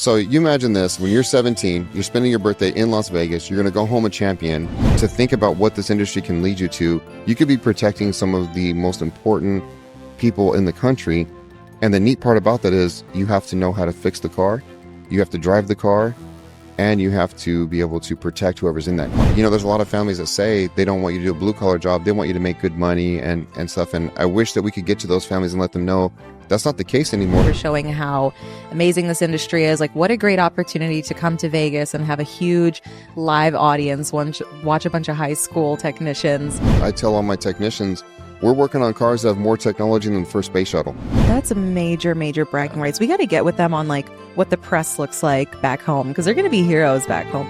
So you imagine this, when you're 17, you're spending your birthday in Las Vegas, you're going to go home a champion. To think about what this industry can lead you to, you could be protecting some of the most important people in the country. And the neat part about that is you have to know how to fix the car, you have to drive the car, and you have to be able to protect whoever's in that car. You know, there's a lot of families that say they don't want you to do a blue-collar job, they want you to make good money and stuff. And I wish that we could get to those families and let them know that's not the case anymore. We're showing how amazing this industry is. Like, what a great opportunity to come to Vegas and have a huge live audience, watch a bunch of high school technicians. I tell all my technicians, we're working on cars that have more technology than the first space shuttle. That's a major, major bragging rights. We got to get with them on like what the press looks like back home, because they're going to be heroes back home.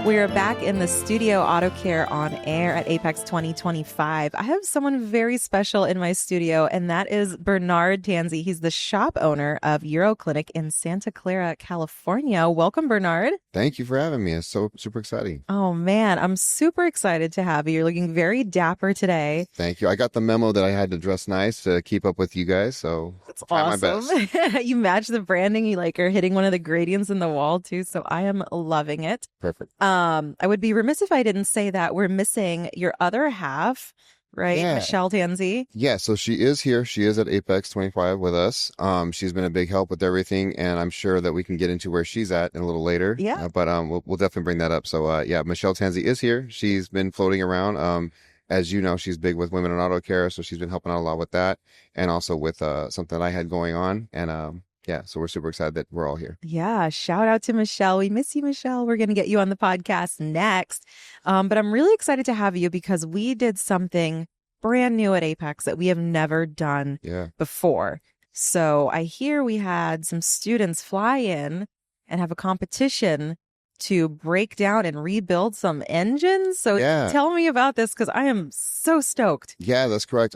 We are back in the studio, Auto Care on Air at AAPEX 2025. I have someone very special in my studio, and that is Bernard Tanzi. He's the shop owner of Euro Clinic in Santa Clara, California. Welcome, Bernard. Thank you for having me. It's so super exciting. Oh, man. I'm super excited to have you. You're looking very dapper today. Thank you. I got the memo that I had to dress nice to keep up with you guys, so that's awesome. My best. You match the branding. You are hitting one of the gradients in the wall, too, so I am loving it. Perfect. I would be remiss if I didn't say that we're missing your other half, right? Yeah. Michelle Tanzi. Yeah, so she is here. She is at AAPEX 25 with us. She's been a big help with everything, and I'm sure that we can get into where she's at in a little later. Yeah. But we'll definitely bring that up. So yeah, Michelle Tanzi is here. She's been floating around. As you know, she's big with women in auto care, so she's been helping out a lot with that, and also with something that I had going on. And yeah, so we're super excited that we're all here. Yeah, shout out to Michelle. We miss you, Michelle. We're going to get you on the podcast next. But I'm really excited to have you because we did something brand new at AAPEX that we have never done before. So I hear we had some students fly in and have a competition to break down and rebuild some engines. So tell me about this because I am so stoked. Yeah, that's correct.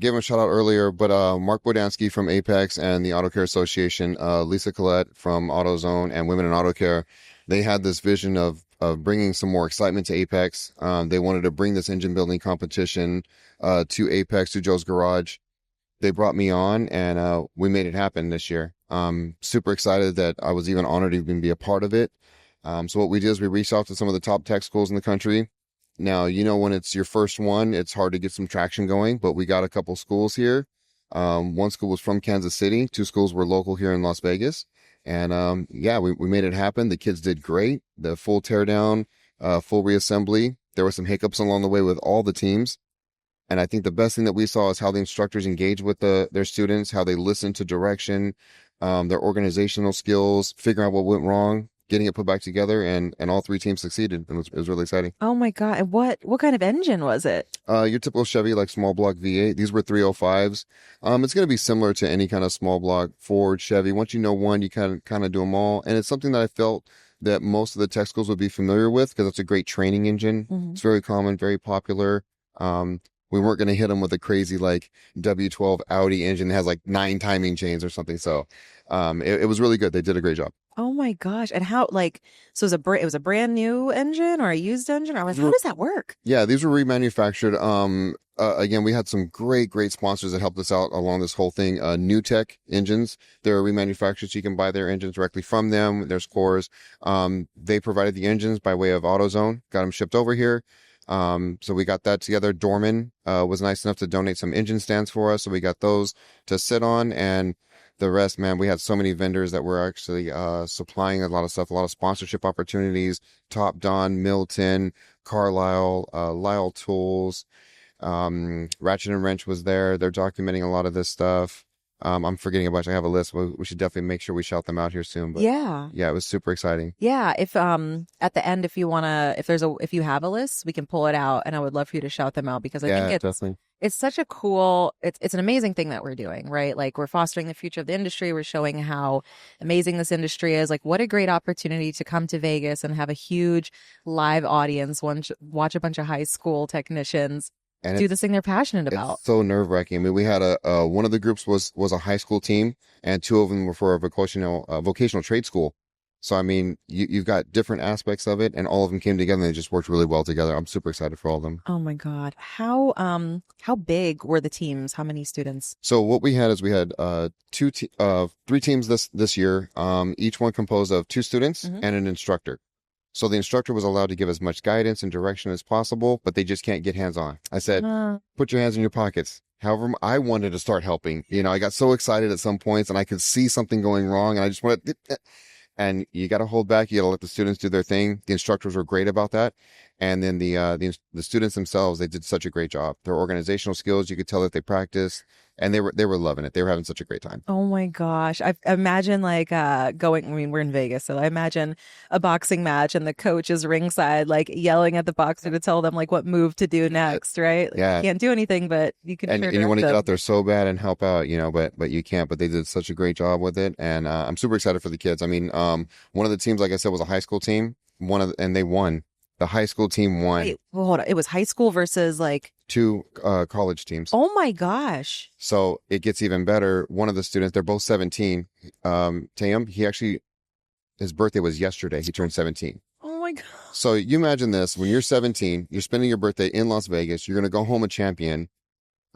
Gave him a shout out earlier, but Mark Bodansky from AAPEX and the Auto Care Association, Lisa Collette from AutoZone and Women in Auto Care, they had this vision of bringing some more excitement to AAPEX. They wanted to bring this engine building competition to AAPEX, to Joe's Garage. They brought me on, and we made it happen this year. Super excited that I was even honored to even be a part of it. So what we did is we reached out to some of the top tech schools in the country. Now, you know, when it's your first one, it's hard to get some traction going, but we got a couple schools here. One school was from Kansas City. 2 schools were local here in Las Vegas. And yeah, we made it happen. The kids did great. The full teardown, full reassembly. There were some hiccups along the way with all the teams. And I think the best thing that we saw is how the instructors engage with their students, how they listen to direction, their organizational skills, figuring out what went wrong, getting it put back together, and all 3 teams succeeded. And it was really exciting. Oh my God. And what kind of engine was it? Your typical Chevy, like small block V8. These were 305s. It's going to be similar to any kind of small block Ford, Chevy. Once you know one, you kind of do them all. And it's something that I felt that most of the tech schools would be familiar with because it's a great training engine. Mm-hmm. It's very common, very popular. We weren't going to hit them with a crazy like W12 Audi engine that has like 9 timing chains or something. So it was really good. They did a great job. Oh my gosh. And how, so it was a brand new engine or a used engine? Or how does that work? Yeah, these were remanufactured. Again, we had some great sponsors that helped us out along this whole thing. New Tech engines, they're remanufactured, so you can buy their engines directly from them, their scores. They provided the engines by way of AutoZone, got them shipped over here. So we got that together. Dorman was nice enough to donate some engine stands for us, so we got those to sit on. And the rest, man, we had so many vendors that were actually supplying a lot of stuff, a lot of sponsorship opportunities. Top Don, Milton, Carlisle, Lyle Tools, Ratchet and Wrench was there. They're documenting a lot of this stuff. I'm forgetting a bunch. I have a list. We should definitely make sure we shout them out here soon. But yeah, it was super exciting. Yeah. If at the end, if you you have a list, we can pull it out, and I would love for you to shout them out because I think it's such a cool, it's an amazing thing that we're doing, right? Like, we're fostering the future of the industry. We're showing how amazing this industry is. Like, what a great opportunity to come to Vegas and have a huge live audience, watch a bunch of high school technicians and do this thing they're passionate about. It's so nerve-wracking. I mean, we had one of the groups was a high school team, and 2 of them were for a vocational trade school. So, I mean, you've got different aspects of it, and all of them came together and they just worked really well together. I'm super excited for all of them. Oh my God. How big were the teams? How many students? So what we had is we had three teams this year. Each one composed of two students Mm-hmm. and an instructor. So the instructor was allowed to give as much guidance and direction as possible, but they just can't get hands-on. I said, put your hands in your pockets. However, I wanted to start helping. You know, I got so excited at some points and I could see something going wrong and I just wanted, and you got to hold back. You got to let the students do their thing. The instructors were great about that. And then the students themselves, they did such a great job. Their organizational skills, you could tell that they practiced, and they were loving it. They were having such a great time. Oh my gosh. I imagine like going, I mean, we're in Vegas, so I imagine a boxing match and the coach is ringside, like yelling at the boxer to tell them like what move to do next, right? Like, yeah. You can't do anything, but you can. And you want to get out there so bad and help out, you know, but you can't. But they did such a great job with it, and I'm super excited for the kids. I mean, one of the teams, like I said, was a high school team. And they won. The high school team won. Wait, well, hold on. It was high school versus like two college teams. Oh my gosh. So it gets even better. One of the students, they're both 17. Tatum, his birthday was yesterday. He turned 17. Oh my God. So you imagine this, when you're 17, you're spending your birthday in Las Vegas, you're going to go home a champion.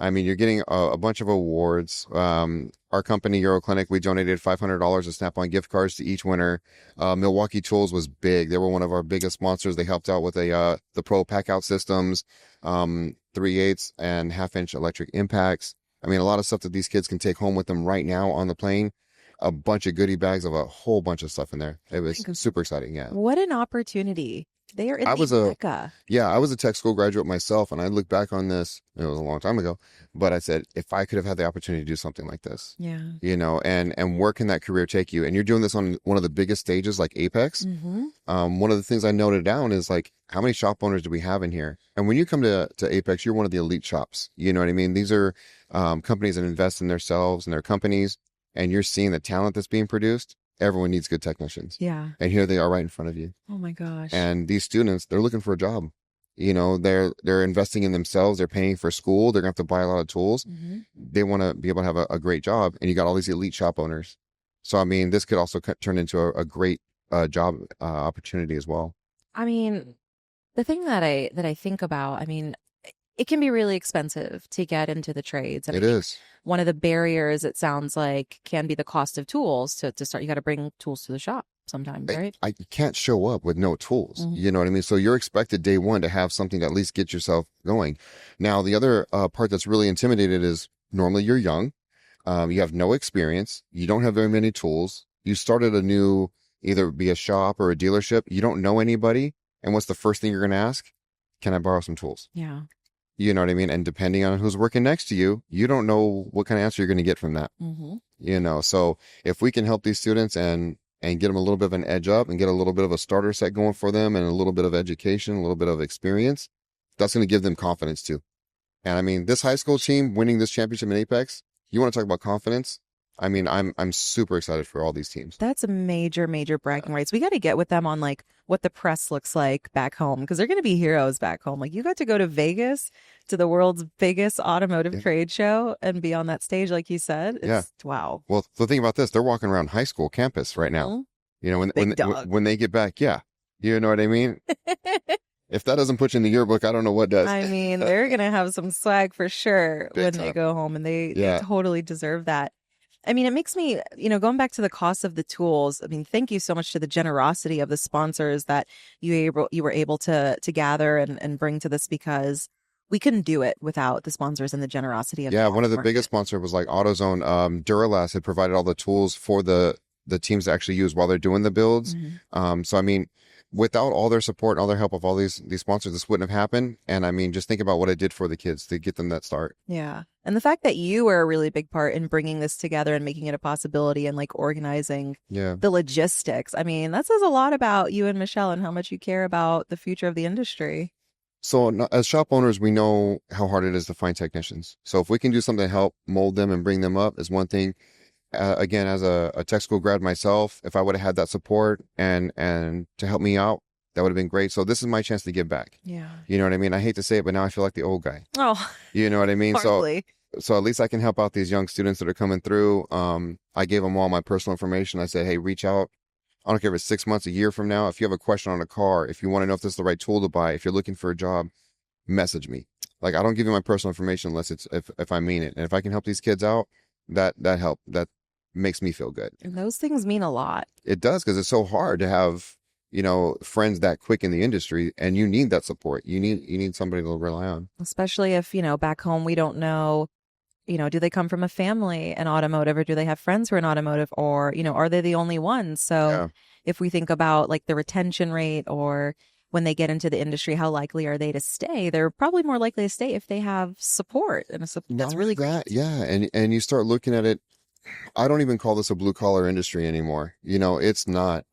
I mean, you're getting a bunch of awards. Our company, Euro Clinic, we donated $500 of Snap-on gift cards to each winner. Milwaukee Tools was big. They were one of our biggest sponsors. They helped out with the Pro Pack-Out systems, 3/8 and half-inch electric impacts. I mean, a lot of stuff that these kids can take home with them right now on the plane. A bunch of goodie bags of a whole bunch of stuff in there. It was super exciting. Yeah. What an opportunity. They are in I was a tech school graduate myself, and I look back on this, it was a long time ago, but I said, if I could have had the opportunity to do something like this, you know, and where can that career take you? And you're doing this on one of the biggest stages like AAPEX. Mm-hmm. One of the things I noted down is like, how many shop owners do we have in here? And when you come to AAPEX, you're one of the elite shops. You know what I mean? These are companies that invest in themselves and their companies, and you're seeing the talent that's being produced. Everyone needs good technicians. Yeah. And here they are right in front of you. Oh my gosh. And these students, they're looking for a job. You know, they're investing in themselves. They're paying for school. They're going to have to buy a lot of tools. Mm-hmm. They want to be able to have a great job. And you got all these elite shop owners. So, I mean, this could also turn into a great job opportunity as well. I mean, the thing that I think about, I mean, it can be really expensive to get into the trades. And it is. One of the barriers, it sounds like, can be the cost of tools to start. You got to bring tools to the shop sometimes, right? I can't show up with no tools. Mm-hmm. You know what I mean? So you're expected day one to have something to at least get yourself going. Now, the other part that's really intimidated is normally you're young. You have no experience. You don't have very many tools. You started a new, either be a shop or a dealership. You don't know anybody. And what's the first thing you're going to ask? Can I borrow some tools? Yeah. You know what I mean? And depending on who's working next to you, you don't know what kind of answer you're going to get from that. Mm-hmm. You know, so if we can help these students and get them a little bit of an edge up and get a little bit of a starter set going for them and a little bit of education, a little bit of experience, that's going to give them confidence too. And I mean, this high school team winning this championship in AAPEX, you want to talk about confidence? I mean, I'm super excited for all these teams. That's a major bragging rights. We got to get with them on like what the press looks like back home, because they're going to be heroes back home. Like, you got to go to Vegas to the world's biggest automotive trade show and be on that stage, like you said. Wow. Well, the thing about this, they're walking around high school campus right now. Mm-hmm. You know, when they get back, you know what I mean? If that doesn't put you in the yearbook, I don't know what does. I mean, they're going to have some swag for sure when they go home, and they totally deserve that. I mean, it makes me, going back to the cost of the tools. I mean, thank you so much to the generosity of the sponsors that you were able to gather and bring to this, because we couldn't do it without the sponsors and the generosity of one of the biggest sponsors was like AutoZone. Duralast had provided all the tools for the teams to actually use while they're doing the builds. Mm-hmm. So I mean, without all their support and all their help of all these sponsors, this wouldn't have happened. And I mean, just think about what it did for the kids to get them that start. Yeah. And the fact that you were a really big part in bringing this together and making it a possibility and like organizing the logistics. I mean, that says a lot about you and Michelle and how much you care about the future of the industry. So as shop owners, we know how hard it is to find technicians. So if we can do something to help mold them and bring them up is one thing. Again, as a tech school grad myself, if I would have had that support and to help me out, that would have been great. So this is my chance to give back. Yeah. You know what I mean? I hate to say it, but now I feel like the old guy. Oh, you know what I mean? hardly. So at least I can help out these young students that are coming through. I gave them all my personal information. I said, hey, reach out I don't care if it's 6 months, a year from now. If you have a question on a car, if you want to know if this is the right tool to buy, if you're looking for a job, message me. Like, I don't give you my personal information unless it's if I mean it. And if I can help these kids out, that makes me feel good. And those things mean a lot. It does, because it's so hard to have, friends that quick in the industry, and you need that support. You need somebody to rely on. Especially if, back home we don't know, do they come from a family in automotive, or do they have friends who are in automotive, or, are they the only ones? So if we think about like the retention rate, or when they get into the industry, how likely are they to stay? They're probably more likely to stay if they have support. And that's really great. Yeah. And you start looking at it. I don't even call this a blue collar industry anymore. It's not.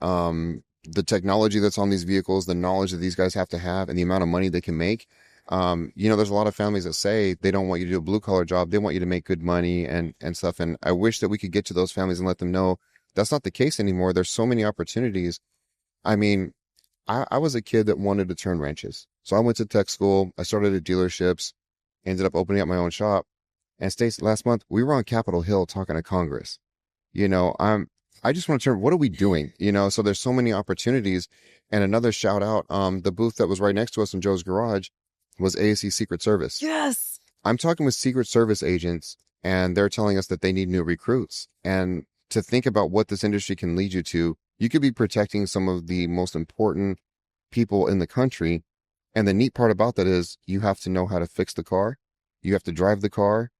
The technology that's on these vehicles, the knowledge that these guys have to have, and the amount of money they can make. There's a lot of families that say they don't want you to do a blue collar job. They want you to make good money and stuff. And I wish that we could get to those families and let them know that's not the case anymore. There's so many opportunities. I mean, I was a kid that wanted to turn wrenches. So I went to tech school. I started at dealerships, ended up opening up my own shop. And Stacey, last month, we were on Capitol Hill talking to Congress. I just want to turn, what are we doing? So there's so many opportunities. And another shout out, the booth that was right next to us in Joe's Garage was ASE Secret Service. Yes. I'm talking with Secret Service agents, and they're telling us that they need new recruits. And to think about what this industry can lead you to, you could be protecting some of the most important people in the country. And the neat part about that is you have to know how to fix the car. You have to drive the car,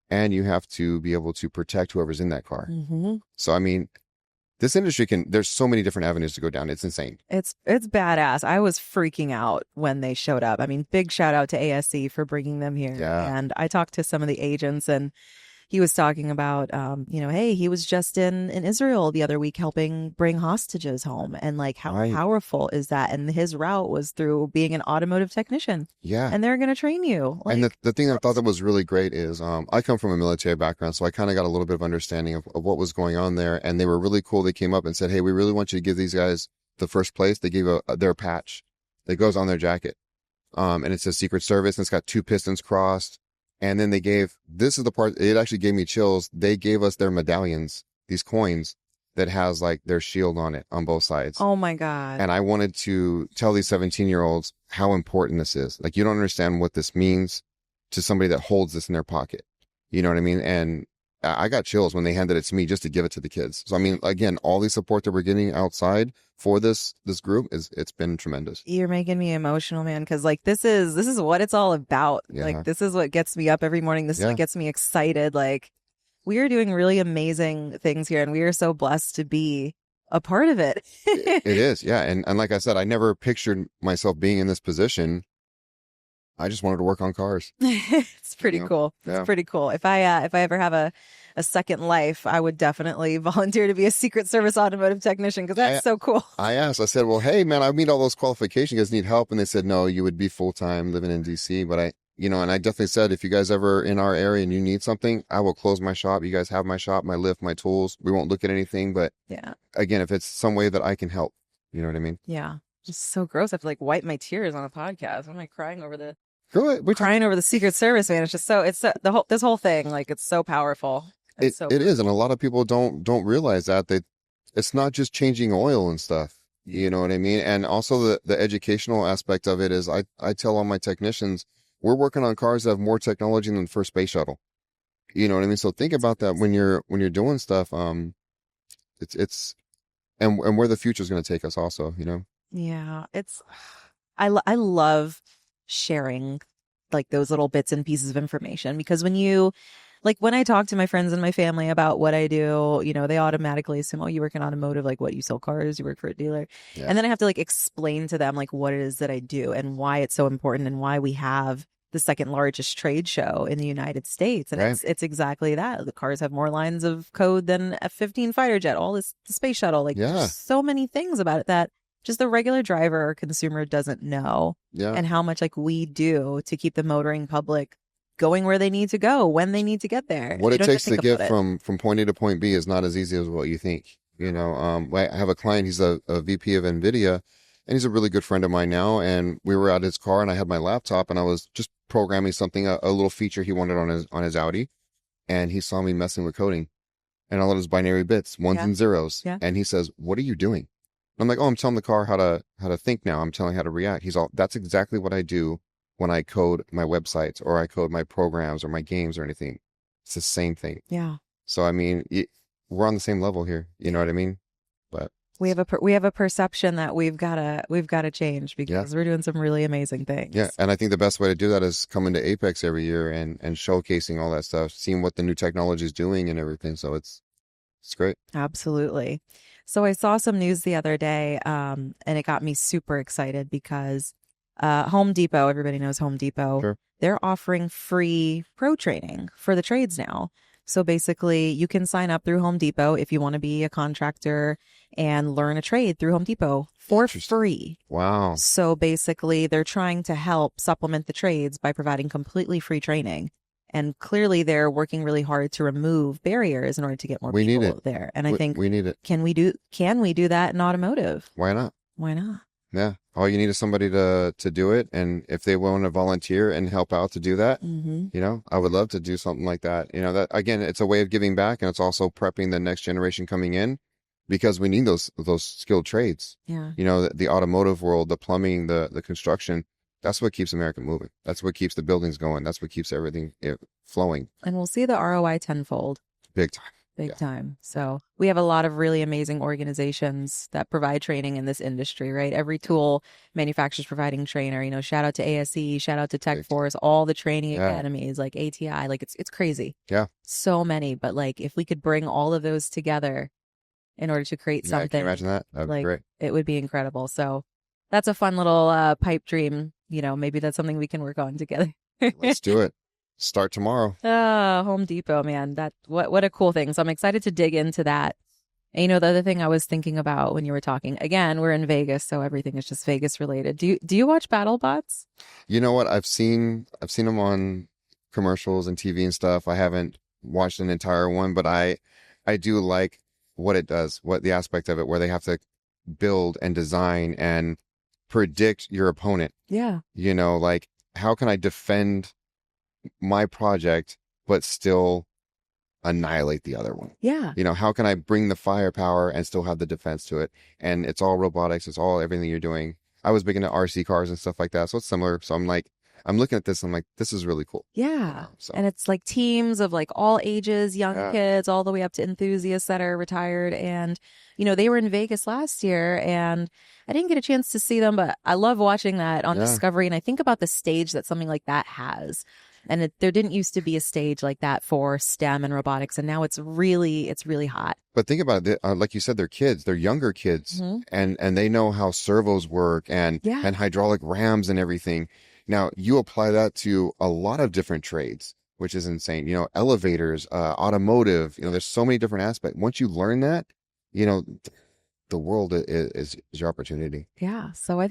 and you have to be able to protect whoever's in that car. Mm-hmm. So, I mean, this industry there's so many different avenues to go down. It's insane. It's badass. I was freaking out when they showed up. I mean, big shout out to ASE for bringing them here. Yeah. And I talked to some of the agents, and he was talking about, hey, he was just in Israel the other week helping bring hostages home. And like, how powerful is that? And his route was through being an automotive technician. Yeah. And they're going to train you. Like, and the thing I thought that was really great is I come from a military background, so I kind of got a little bit of understanding of what was going on there. And they were really cool. They came up and said, hey, we really want you to give these guys the first place. They gave their patch that goes on their jacket. And it says Secret Service, and it's got 2 pistons crossed. And then this is the part, it actually gave me chills. They gave us their medallions, these coins that has like their shield on it on both sides. Oh my God. And I wanted to tell these 17-year-olds how important this is. Like, you don't understand what this means to somebody that holds this in their pocket. You know what I mean? And I got chills when they handed it to me just to give it to the kids. So, I mean, again, all the support that we're getting outside for this group it's been tremendous. You're making me emotional, man. Cause like, this is what it's all about. Yeah. Like, this is what gets me up every morning. This is what gets me excited. Like, we are doing really amazing things here, and we are so blessed to be a part of it. It is. Yeah. And like I said, I never pictured myself being in this position. I just wanted to work on cars. It's pretty cool. Yeah. It's pretty cool. If I ever have a second life, I would definitely volunteer to be a Secret Service automotive technician, because that's so cool. I asked, I said, well, hey man, I meet all those qualifications. You guys need help. And they said, no, you would be full-time living in DC. But and I definitely said, if you guys ever in our area and you need something, I will close my shop. You guys have my shop, my lift, my tools. We won't look at anything. But yeah, again, if it's some way that I can help, you know what I mean? Yeah. It's so gross. I have to like wipe my tears on a podcast. I'm like crying over the We're crying over the Secret Service, man. It's just this whole thing, like, it's so powerful. It is, and a lot of people don't realize that it's not just changing oil and stuff. You know what I mean? And also the educational aspect of it is I tell all my technicians, we're working on cars that have more technology than the first space shuttle. You know what I mean? So think about that when you're doing stuff. It's where the future is going to take us also, Yeah, I love sharing like those little bits and pieces of information, because when I talk to my friends and my family about what I do, they automatically assume, oh, you work in automotive, like what, you sell cars, you work for a dealer. Yeah. And then I have to like explain to them like what it is that I do and why it's so important and why we have the second largest trade show in the United States. And it's exactly that. The cars have more lines of code than a F-15 fighter jet, all this, the space shuttle, like there's so many things about it that just the regular driver or consumer doesn't know. Yeah. And how much like we do to keep the motoring public going where they need to go, when they need to get there. What it takes to get from point A to point B is not as easy as what you think. I have a client, he's a VP of NVIDIA, and he's a really good friend of mine now. And we were at his car and I had my laptop and I was just programming something, a little feature he wanted on his Audi. And he saw me messing with coding and all of his binary bits, ones and zeros. Yeah. And he says, what are you doing? I'm like, oh, I'm telling the car how to think now. I'm telling how to react. He's all, that's exactly what I do when I code my websites or I code my programs or my games or anything. It's the same thing. Yeah. So I mean, we're on the same level here. You know what I mean? But we have a perception that we've gotta change because we're doing some really amazing things. Yeah, and I think the best way to do that is coming to AAPEX every year and showcasing all that stuff, seeing what the new technology is doing and everything. So it's great. Absolutely. So I saw some news the other day, and it got me super excited because Home Depot, everybody knows Home Depot, Sure. They're offering free pro training for the trades now. So basically, you can sign up through Home Depot if you want to be a contractor and learn a trade through Home Depot for free. Wow. So basically, they're trying to help supplement the trades by providing completely free training. And clearly, they're working really hard to remove barriers in order to get more people there. And I think we need it. Can we do that in automotive? Why not? Why not? Yeah. All you need is somebody to do it. And if they want to volunteer and help out to do that, you know, I would love to do something like that. You know, that again, it's a way of giving back, and it's also prepping the next generation coming in because we need those skilled trades. Yeah. You know, the automotive world, the plumbing, the construction, that's what keeps America moving. That's what keeps the buildings going. That's what keeps everything flowing. And we'll see the ROI tenfold. Big time. Big time. So we have a lot of really amazing organizations that provide training in this industry, right? Every tool manufacturer's providing trainer, you know, shout out to ASE, shout out to TechForce, all the training academies like ATI, like it's crazy. Yeah. So many, but like if we could bring all of those together in order to create something. Can you imagine that? That'd be great. It would be incredible. So that's a fun little pipe dream. You know, maybe that's something we can work on together. Let's do it. Start tomorrow. Home Depot, man. That what a cool thing. So I'm excited to dig into that. And you know, the other thing I was thinking about when you were talking, again, we're in Vegas, so everything is just Vegas related. Do you watch BattleBots? You know what? I've seen them on commercials and TV and stuff. I haven't watched an entire one, but I do like what it does, what the aspect of it where they have to build and design and predict your opponent. Yeah. You know, like how can I defend my project but still annihilate the other one? Yeah. You know, how can I bring the firepower and still have the defense to it? And it's all robotics. It's all everything you're doing. I was big into RC cars and stuff like that. So it's similar. So I'm looking at this. I'm like, this is really cool. Yeah. And it's like teams of like all ages, young kids, all the way up to enthusiasts that are retired. And, you know, they were in Vegas last year and I didn't get a chance to see them, but I love watching that on Discovery. And I think about the stage that something like that has. And there didn't used to be a stage like that for STEM and robotics. And now it's really hot. But think about it. Like you said, they're kids, they're younger kids and they know how servos work and hydraulic rams and everything. Now you apply that to a lot of different trades, which is insane. You know, elevators, automotive, you know, there's so many different aspects. Once you learn that, you know, the world is your opportunity. Yeah. So I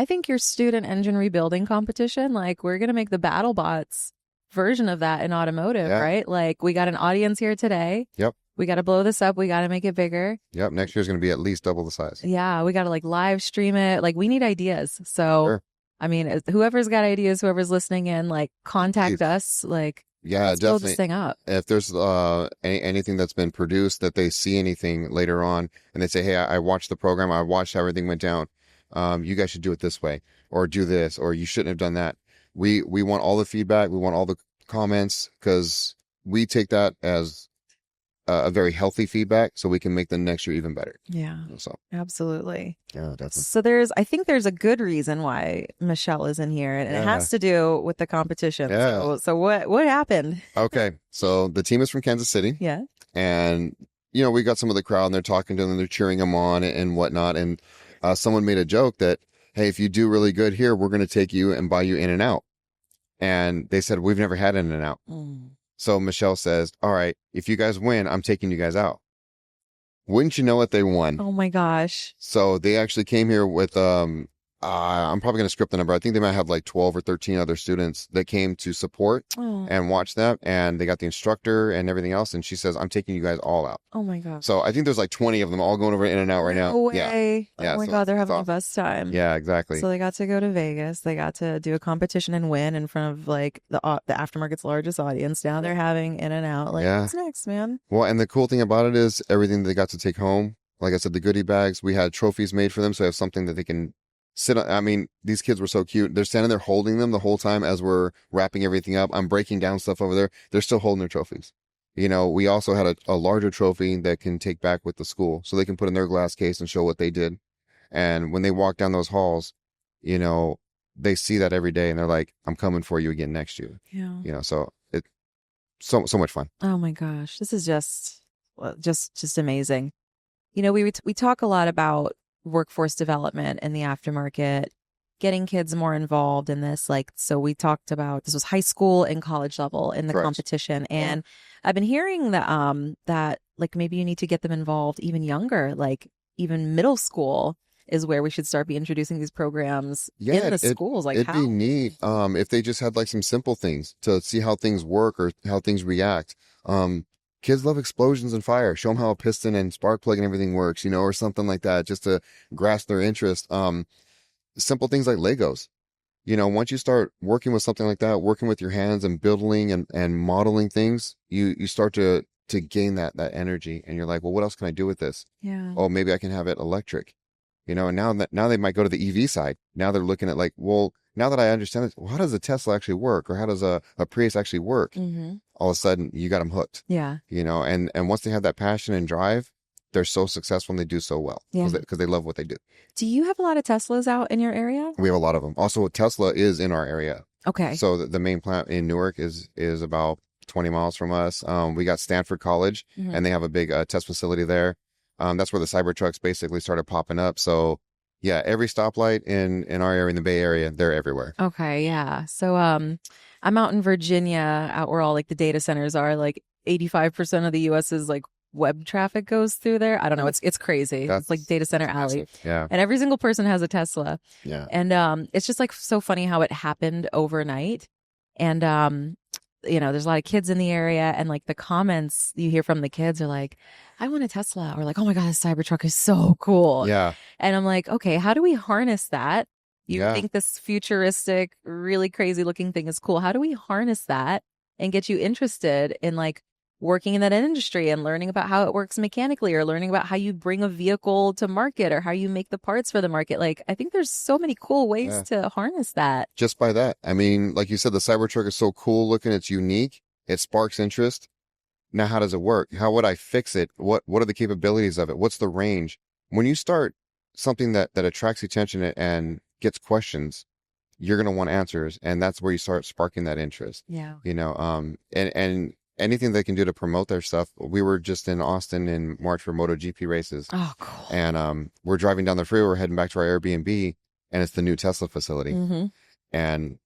think your student engine rebuilding competition, like we're going to make the BattleBots version of that in automotive, right? Like we got an audience here today. Yep. We got to blow this up. We got to make it bigger. Yep. Next year's going to be at least double the size. Yeah. We got to like live stream it. Like we need ideas. So, I mean, whoever's got ideas, whoever's listening in, like contact us. Like, let's definitely build this thing up. If there's anything that's been produced that they see anything later on and they say, hey, I watched the program. I watched how everything went down. You guys should do it this way or do this, or you shouldn't have done that. We want all the feedback. We want all the comments because we take that as a very healthy feedback so we can make the next year even better. Yeah. So absolutely. Yeah, definitely. So I think there's a good reason why Michelle is in here, and it has to do with the competition. Yeah. So what happened? Okay. So the team is from Kansas City. Yeah. And, you know, we got some of the crowd and they're talking to them, they're cheering them on and whatnot. And someone made a joke that, hey, if you do really good here, we're going to take you and buy you In-N-Out. And they said, we've never had In-N-Out. So Michelle says, all right, if you guys win, I'm taking you guys out. Wouldn't you know it, they won. Oh my gosh. So they actually came here with, I'm probably going to script the number. I think they might have like 12 or 13 other students that came to support and watch that. And they got the instructor and everything else. And she says, I'm taking you guys all out. Oh my God. So I think there's like 20 of them all going over In-N-Out right now. No way. Yeah. Oh my God. They're having the best time. Yeah, exactly. So they got to go to Vegas. They got to do a competition and win in front of like the aftermarket's largest audience. Now they're having In-N-Out. Like, what's next, man? Well, and the cool thing about it is everything they got to take home Like I said, the goodie bags, we had trophies made for them. So they have something that they can sit on. I mean, these kids were so cute. They're standing there holding them the whole time as we're wrapping everything up. I'm breaking down stuff over there. They're still holding their trophies. We also had a larger trophy that can take back with the school so they can put in their glass case and show what they did. And when they walk down those halls, you know, they see that every day and they're like, I'm coming for you again next year. Yeah. So it's so much fun. Oh my gosh. This is just amazing. We talk a lot about workforce development in the aftermarket, getting kids more involved in this. So we talked about this was high school and college level in the Correct. competition. And I've been hearing that like maybe you need to get them involved even younger, like even middle school is where we should start be introducing these programs in the schools. Like it'd be neat if they just had like some simple things to see how things work or how things react. Kids love explosions and fire. Show them how a piston and spark plug and everything works, or something like that, just to grasp their interest. Simple things like Legos. Once you start working with something like that, working with your hands and building and modeling things, you start to gain that energy, and you're like, well, what else can I do with this? Yeah. Oh, maybe I can have it electric. And now they might go to the EV side. Now they're looking at like, well, now that I understand it, well, how does a Tesla actually work, or how does a Prius actually work? Mm-hmm. All of a sudden, you got them hooked. Yeah. And once they have that passion and drive, they're so successful and they do so well because they love what they do. Do you have a lot of Teslas out in your area? We have a lot of them. Also, Tesla is in our area. Okay. So the main plant in Newark is about 20 miles from us. We got Stanford College, and they have a big test facility there. That's where the Cybertrucks basically started popping up. So yeah, every stoplight in our area, in the Bay Area, they're everywhere. Okay, yeah. So I'm out in Virginia, out where all like the data centers are. Like 85% of the US's like web traffic goes through there. I don't know. It's crazy. It's like data center alley. Yeah. And every single person has a Tesla. Yeah. And it's just like so funny how it happened overnight. And there's a lot of kids in the area, and like the comments you hear from the kids are like, I want a Tesla, or like, oh my God, this Cybertruck is so cool. Yeah. And I'm like, okay, how do we harness that? You think this futuristic, really crazy looking thing is cool. How do we harness that and get you interested in like working in that industry and learning about how it works mechanically, or learning about how you bring a vehicle to market, or how you make the parts for the market? Like, I think there's so many cool ways to harness that. Just by that. I mean, like you said, the Cybertruck is so cool looking. It's unique. It sparks interest. Now, how does it work? How would I fix it? What are the capabilities of it? What's the range? When you start something that attracts attention and gets questions, you're going to want answers. And that's where you start sparking that interest. Yeah. And anything they can do to promote their stuff. We were just in Austin in March for MotoGP races. Oh, cool. And we're driving down the freeway, we're heading back to our Airbnb, and it's the new Tesla facility. Mm-hmm. And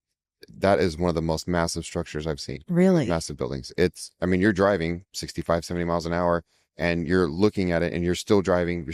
that is one of the most massive structures I've seen. Really? Massive buildings. You're driving 65, 70 miles an hour, and you're looking at it, and you're still driving.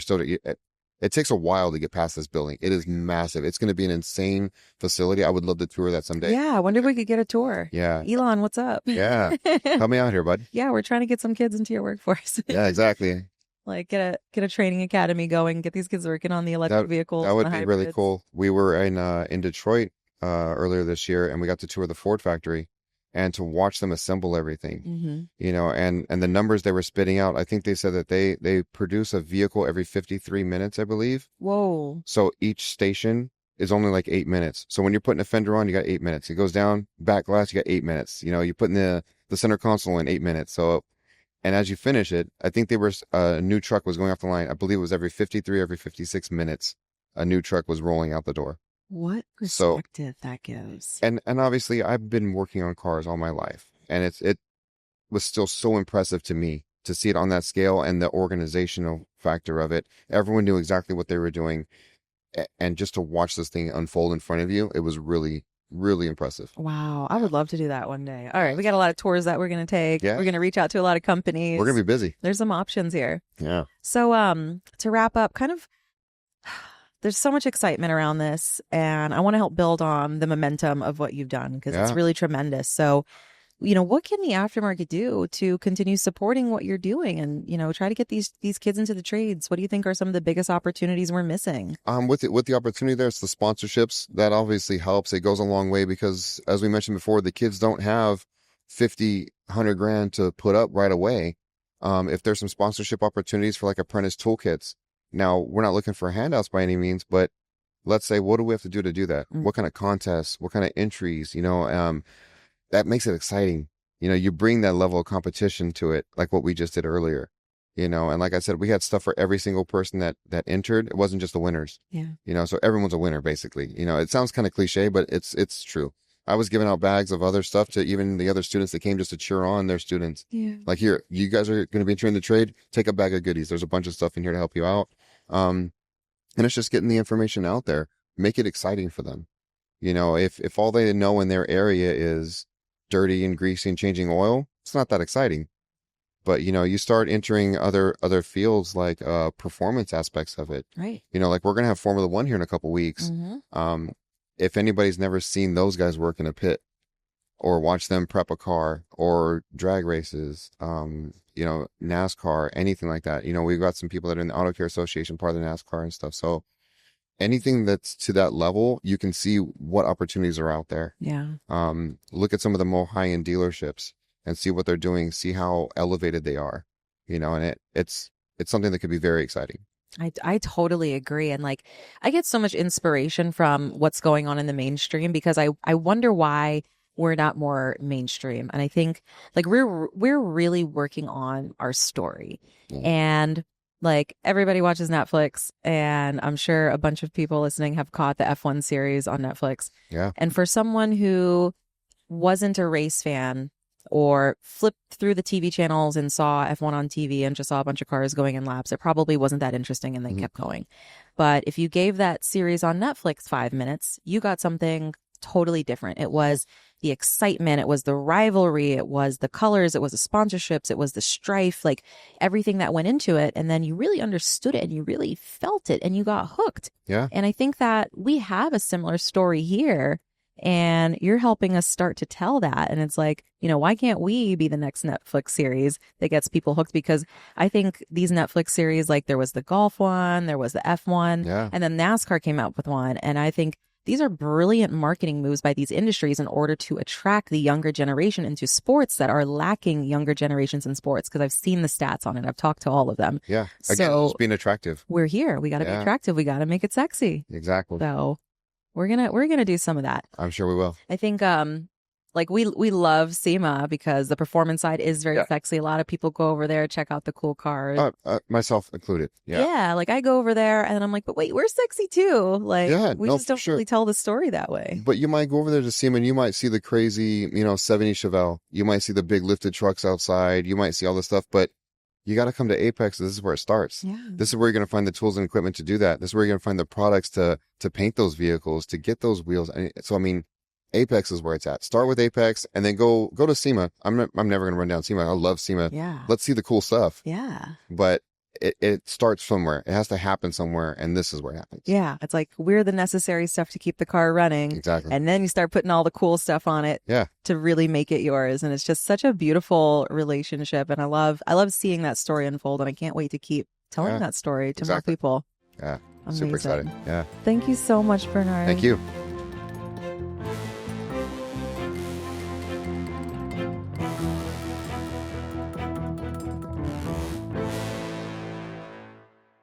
It takes a while to get past this building. It is massive. It's going to be an insane facility. I would love to tour that someday. Yeah, I wonder if we could get a tour. Yeah. Elon, what's up? Yeah. Help me out here, bud. Yeah, we're trying to get some kids into your workforce. Yeah, exactly. Like get a training academy going, get these kids working on the electric vehicles. That would be really cool. We were in Detroit earlier this year, and we got to tour the Ford factory and to watch them assemble everything. Mm-hmm. And the numbers they were spitting out, I think they said that they produce a vehicle every 53 minutes, I believe. Whoa. So each station is only like 8 minutes. So when you're putting a fender on, you got 8 minutes. It goes down, back glass, you got 8 minutes. You're putting the center console in 8 minutes. So, and as you finish it, I think a new truck was going off the line. I believe it was every 53, every 56 minutes, a new truck was rolling out the door. What perspective that gives. And obviously I've been working on cars all my life, and it was still so impressive to me to see it on that scale, and the organizational factor of it. Everyone knew exactly what they were doing, and just to watch this thing unfold in front of you, it was really, really impressive. Wow. I would love to do that one day. All right. We got a lot of tours that we're going to take. Yeah. We're going to reach out to a lot of companies. We're going to be busy. There's some options here. Yeah. So to wrap up, there's so much excitement around this, and I want to help build on the momentum of what you've done, because it's really tremendous. So, what can the aftermarket do to continue supporting what you're doing and, try to get these kids into the trades? What do you think are some of the biggest opportunities we're missing? With the opportunity there, it's the sponsorships. That obviously helps. It goes a long way because, as we mentioned before, the kids don't have 50, 100 grand to put up right away. If there's some sponsorship opportunities for like apprentice toolkits, Now, we're not looking for handouts by any means, but let's say, what do we have to do that? What kind of contests, what kind of entries, that makes it exciting. You bring that level of competition to it, like what we just did earlier, and like I said, we had stuff for every single person that entered. It wasn't just the winners, so everyone's a winner, basically. It sounds kind of cliche, but it's true. I was giving out bags of other stuff to even the other students that came just to cheer on their students. Yeah. Like, here, you guys are going to be entering the trade. Take a bag of goodies. There's a bunch of stuff in here to help you out. And it's just getting the information out there. Make it exciting for them. If all they know in their area is dirty and greasy and changing oil, it's not that exciting. But, you start entering other fields, like performance aspects of it. Right. Like, we're going to have Formula One here in a couple weeks. Mm-hmm. If anybody's never seen those guys work in a pit or watch them prep a car or drag races, NASCAR, anything like that. We've got some people that are in the Auto Care Association, part of the NASCAR and stuff. So anything that's to that level, you can see what opportunities are out there. Yeah. Look at some of the more high-end dealerships and see what they're doing, see how elevated they are, and it's something that could be very exciting. I totally agree. And like, I get so much inspiration from what's going on in the mainstream, because I wonder why we're not more mainstream. And I think like we're really working on our story. And like, everybody watches Netflix, and I'm sure a bunch of people listening have caught the F1 series on Netflix. Yeah. And for someone who wasn't a race fan, or flipped through the TV channels and saw F1 on TV and just saw a bunch of cars going in laps, it probably wasn't that interesting, and they kept going. But if you gave that series on Netflix 5 minutes, you got something totally different. It was the excitement, it was the rivalry, it was the colors, it was the sponsorships, it was the strife, like everything that went into it. And then you really understood it, and you really felt it, and you got hooked. Yeah. And I think that we have a similar story here. And you're helping us start to tell that. And it's like, why can't we be the next Netflix series that gets people hooked? Because I think these Netflix series, like there was the golf one, there was the F1, and then NASCAR came out with one. And I think these are brilliant marketing moves by these industries in order to attract the younger generation into sports that are lacking younger generations in sports. Because I've seen the stats on it. I've talked to all of them. Yeah. Again, so it's being attractive. We're here. We got to be attractive. We got to make it sexy. Exactly. So we're gonna do some of that. I'm sure we will. I think like we love SEMA because the performance side is very sexy. A lot of people go over there, check out the cool cars. Myself included. Yeah. Like I go over there and I'm like, but wait, we're sexy too. Like we just don't really tell the story that way. But you might go over there to SEMA and you might see the crazy, 70 Chevelle. You might see the big lifted trucks outside. You might see all this stuff, but you got to come to AAPEX. This is where it starts. Yeah. This is where you're going to find the tools and equipment to do that. This is where you're going to find the products to paint those vehicles, to get those wheels. So, AAPEX is where it's at. Start with AAPEX and then go to SEMA. I'm never going to run down SEMA. I love SEMA. Yeah. Let's see the cool stuff. Yeah. But it starts somewhere. It has to happen somewhere. And this is where it happens. Yeah. It's like we're the necessary stuff to keep the car running. Exactly. And then you start putting all the cool stuff on it to really make it yours. And it's just such a beautiful relationship. And I love seeing that story unfold. And I can't wait to keep telling that story to more people. Yeah. Amazing. Super excited. Yeah. Thank you so much, Bernard. Thank you.